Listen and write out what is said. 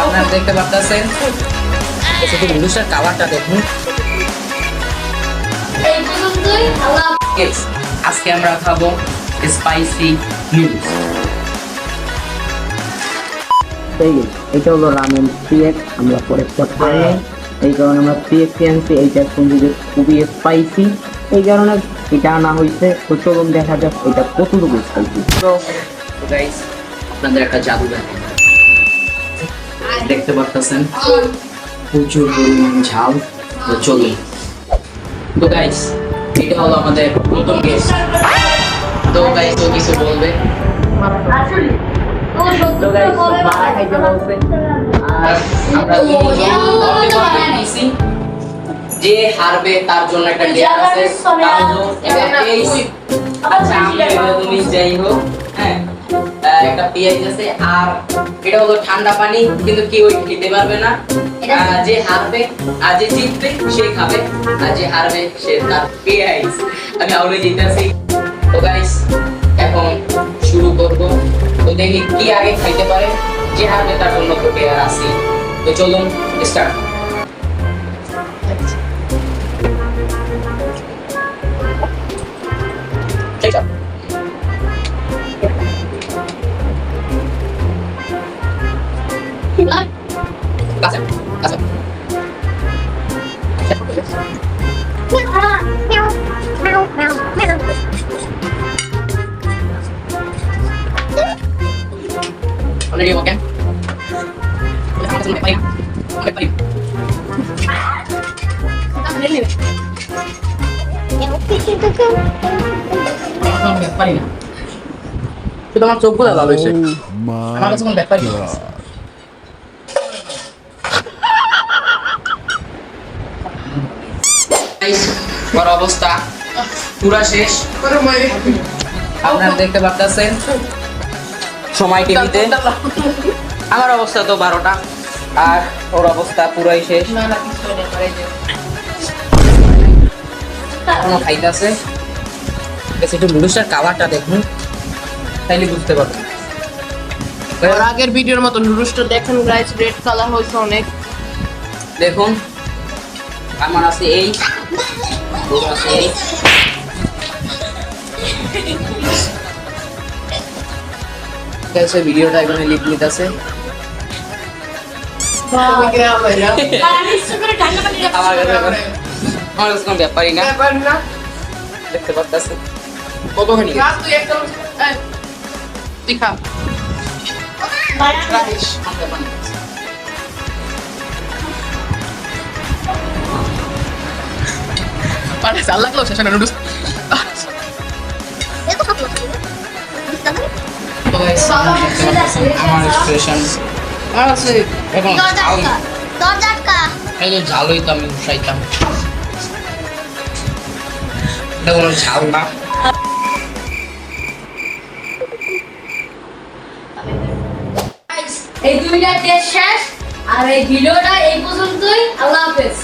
আপনারা দেখতে পাচ্ছেন শুধু নুডলসের কালারটা দেখুন। এই পর্যন্তই। আল্লাহ Yes, আজকে আমরা খাবো স্পাইসি নুডলস। এটা হলো রামেন পিএক, আমরা পরে খাই এই কারণে আমরা পিএক আনছি। এইটা খুবই স্পাইসি, এই কারণে এটা আনা হয়েছে। তো চলুন দেখা যাক এটা কতটুকু স্পাইসি। তো গাইস আপনাদের একটা জাদু দেখতে পাচ্ছেন প্রচুর পরিমাণ ঝাল। তো চলুন। তো গাইস এটা হলো আমাদের নতুন গেস্ট। তো গাইস ও কিছু বলবে। আসলে ও তো সত্যি গাইস বলে মারা খাইতে বলছে, আর আমরা দিয়েছি যে হারবে তার জন্য একটা ডেয়ার আছে। তা হলো একটা পেজ। আচ্ছা আমি তুমি যাই হোক, হ্যাঁ একটা পেঁয়াজ আছে। আর এটা হলো ঠান্ডা পানি, কিন্তু কেউ খেতে পারবে না। যে হারবে আর যে জিতবে সে খাবে, আর যে হারবে সে তার পেঁয়াজ। আমি আউলে জিতেছি। তো গাইস এখন শুরু করব। তো দেখি কি আগে খাইতে পারে। যে হারবে তার জন্য তো পেয়ার আসি। তো চলুন স্টার্ট। ঠিক আছে Kasih, kasih. Udah dia makan? Udah sama semua paling. Paling paling. Paling. Kita mau coba lah lalu sih. Emang langsung paling. বড় অবস্থা পুরা শেষ। আপনারা দেখতে পাচ্ছেন সময় টিভিতে। আমার অবস্থা তো 12টা, আর ওর অবস্থা পুরাই শেষ। এখনো খাইতেছে। একটু নুডলসের কালারটা দেখুন, তাইলে বুঝতে পারবেন। আগের ভিডিওর মতো নুডলসটা দেখেন গাইস, রেড কালার হয়েছে অনেক। দেখুন আমার আছে এই, ওর আছে এই। कैसे ভিডিওটা এখানে লিপ নিতেছে। তুমি কি ভাইরা পানি সুগারে ঠান্ডা পানি আমার কাছে কোনো ব্যাপারই না। ব্যাপার না। দেখতে পাচ্ছেন কতখানি খা তুই একদম তুই খা রাইস। পানি জাল লাগলো শেষ না নুডলস। আমার এক্সপ্রেশন আছে এখন এই যে ঝালই তো আমি উঠাইতাম, এটা কোনো ঝাল না। এই দুইটা টেস্ট শেষ আর এই ভিডিওটা এই পর্যন্তই। আল্লাহ হাফেজ।